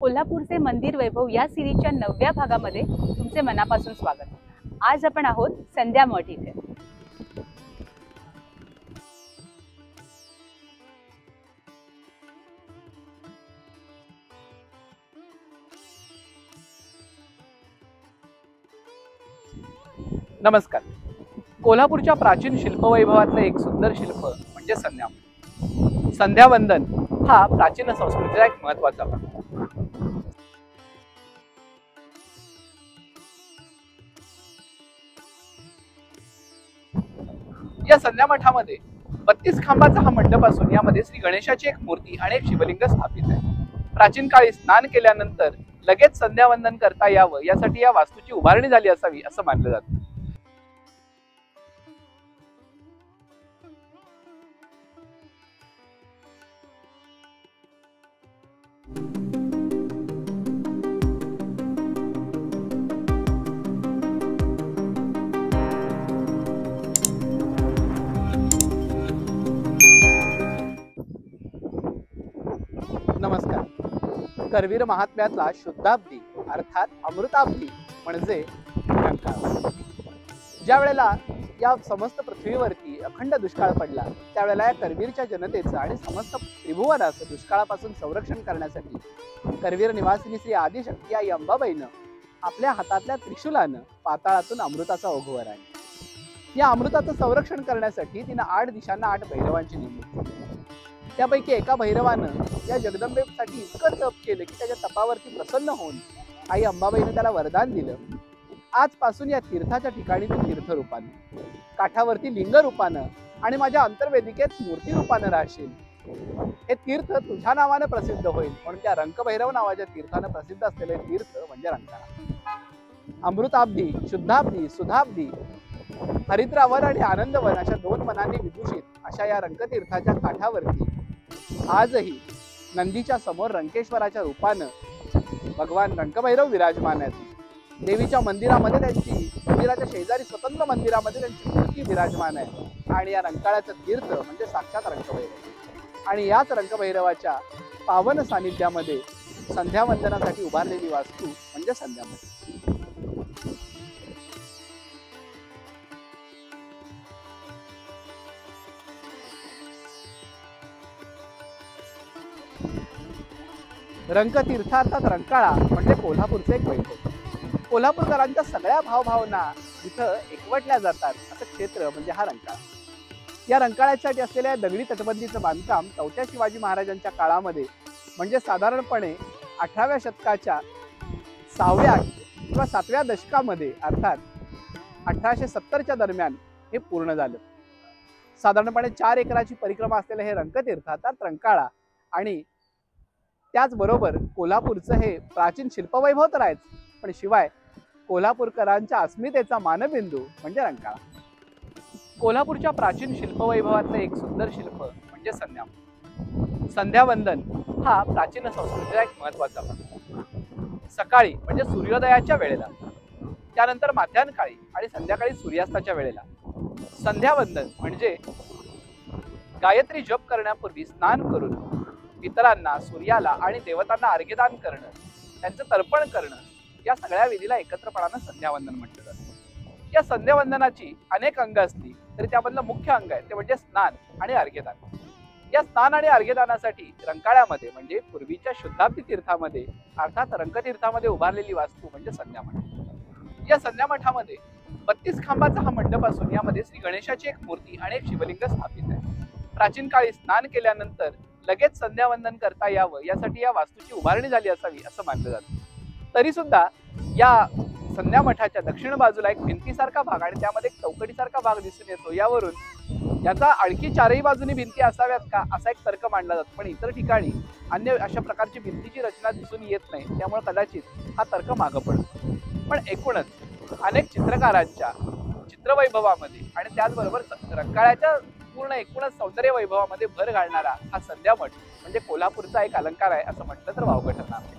कोल्हापूरचे मंदिर वैभव या सिरीजच्या 9व्या भागामध्ये तुमचे मनापासून स्वागत। आज आपण आहोत संध्या मठ इथे। नमस्कार। कोल्हापूरच्या प्राचीन शिल्पवैभवातलं एक सुंदर शिल्प म्हणजे संध्या मठ। संध्यावंदन हा प्राचीन संस्कृतीचा एक महत्त्वाचा भाग। या संध्या मठामध्ये 32 खांबाचा हा मंडप असून यामध्ये श्री गणेशाची एक मूर्ती आणि एक शिवलिंग स्थापित आहे। प्राचीन काळी स्नान केल्यानंतर लगेच संध्यावंदन करता यावं यासाठी या वास्तूची उभारणी झाली असावी असं मानलं जातं। नमस्कार। करवीर महात्म्यातला शुद्धाब्दी अर्थात अमृताब्दी म्हणजे रंकाळा। ज्या वेळेला या समस्त पृथ्वीवरती अखंड दुष्काळ पडला त्यावेळेला या करवीरच्या जनतेचं आणि समस्त त्रिभुवनाचं दुष्काळापासून संरक्षण करण्यासाठी करवीर निवासिनी श्री आदिशक्ती आई अंबाबाईनं आपल्या हातातल्या त्रिशूलानं पाताळातून अमृताचा ओघ आणला। या अमृताचं संरक्षण करण्यासाठी तिनं 8 दिशांना 8 भैरवांची नेमणूक केली। त्यापैकी एका भैरवानं या जगदंबेसाठी इतकं तप केलं की त्याच्या तपावरती प्रसन्न होऊन आई अंबाबाईने त्याला वरदान दिलं, आजपासून या तीर्थाच्या ठिकाणी तू तीर्थ रूपानं, काठावरती लिंग रूपानं आणि माझ्या अंतर्वेदिकेत मूर्ती रूपानं राहशील। हे तीर्थ तुझ्या नावानं प्रसिद्ध होईल म्हणून त्या रंकभैरव नावाच्या तीर्थानं प्रसिद्ध असलेले तीर्थ म्हणजे रंकाळा। अमृताब्दी, शुद्धाब्दी, सुधाब्दी, हरिद्रावन आणि आनंदवन अशा 2 मनांनी विभूषित अशा या रंकतीर्थाच्या काठावरती आजही नंदीच्या समोर रंकेश्वराच्या रूपानं भगवान रंकभैरव विराजमान आहेत। देवीच्या मंदिरामध्ये मंदिराच्या शेजारी स्वतंत्र मंदिरामध्ये त्यांची मूर्ती विराजमान आहे आणि या रंकाळ्याचं तीर्थ म्हणजे साक्षात रंकभैरव। आणि याच रंकभैरवाच्या पावन सानिध्यामध्ये संध्यावंदनासाठी उभारलेली वास्तू म्हणजे संध्या मठ। रंकतीर्थ अर्थात रंकाळा म्हणजे कोल्हापूरचे एक वैभव। कोल्हापूरकरांच्या सगळ्या भावभावना इथं एकवटल्या जातात असं क्षेत्र म्हणजे हा रंकाळा। या रंकाळ्यासाठी असलेल्या दगडी तटबंदीचं बांधकाम 4थ्या शिवाजी महाराजांच्या काळामध्ये म्हणजे साधारणपणे 18व्या शतकाच्या 6व्या किंवा 7व्या दशकामध्ये अर्थात 1870च्या दरम्यान हे पूर्ण झालं। साधारणपणे 4 एकराची परिक्रमा असलेलं हे रंकतीर्थ अर्थात रंकाळा आणि त्याचबरोबर कोल्हापूरचं हे प्राचीन शिल्पवैभव तर आहेच, पण शिवाय कोल्हापूरकरांच्या अस्मितेचा मानबिंदू म्हणजे रंकाळा। कोल्हापूरच्या प्राचीन शिल्पवैभवातलं एक सुंदर शिल्प म्हणजे संध्या मठ। संध्यावंदन हा प्राचीन संस्कृतीचा एक महत्त्वाचा भाग। सकाळी म्हणजे सूर्योदयाच्या वेळेला, त्यानंतर माध्यान्हकाळी आणि संध्याकाळी सूर्यास्ताच्या वेळेला संध्यावंदन म्हणजे गायत्री जप करण्यापूर्वी स्नान करून इतरांना, सूर्याला आणि देवतांना अर्घ्यदान करणं, त्यांचं तर्पण करणं, या सगळ्या विधीला एकत्रपणानं संध्यावंदन म्हटलं जातं। या संध्यावंदनाची अनेक अंग असली तरी त्यामधलं मुख्य अंग आहे ते म्हणजे स्नान आणि अर्घ्यदान। या स्नान आणि अर्घ्यदानासाठी रंकाळ्यामध्ये म्हणजे पूर्वीच्या शुद्धाब्दी तीर्थामध्ये अर्थात रंकतीर्थामध्ये उभारलेली वास्तू म्हणजे संध्या मठ। या संध्या मठामध्ये 32 खांबाचा हा मंडप असून यामध्ये श्री गणेशाची एक मूर्ती आणि एक शिवलिंग स्थापित आहे। प्राचीन काळी स्नान केल्यानंतर लगेच संध्यावंदन करता यावं यासाठी या वास्तूची उभारणी झाली असावी असं मानलं जातं। तरी सुद्धा या संध्या मठाच्या दक्षिण बाजूला एक भिंतीसारखा भाग आणि त्यामध्ये एक चौकटीसारखा भाग दिसून येतो। यावरून याचा आणखी 4ही बाजूनी भिंती असाव्यात का असा एक तर्क मांडला जातो, पण इतर ठिकाणी अन्य अशा प्रकारची भिंतीची रचना दिसून येत नाही, त्यामुळे कदाचित हा तर्क मागं पडतो। पण एकूणच अनेक चित्रकारांच्या चित्रवैभवामध्ये आणि त्याचबरोबर रंकाळ्याच्या पूर्ण एकूणच सौंदर्य वैभवामध्ये भर घालणारा हा संध्या मठ म्हणजे कोल्हापूरचा एक अलंकार आहे असं म्हटलं तर वावगं ठरणार नाही।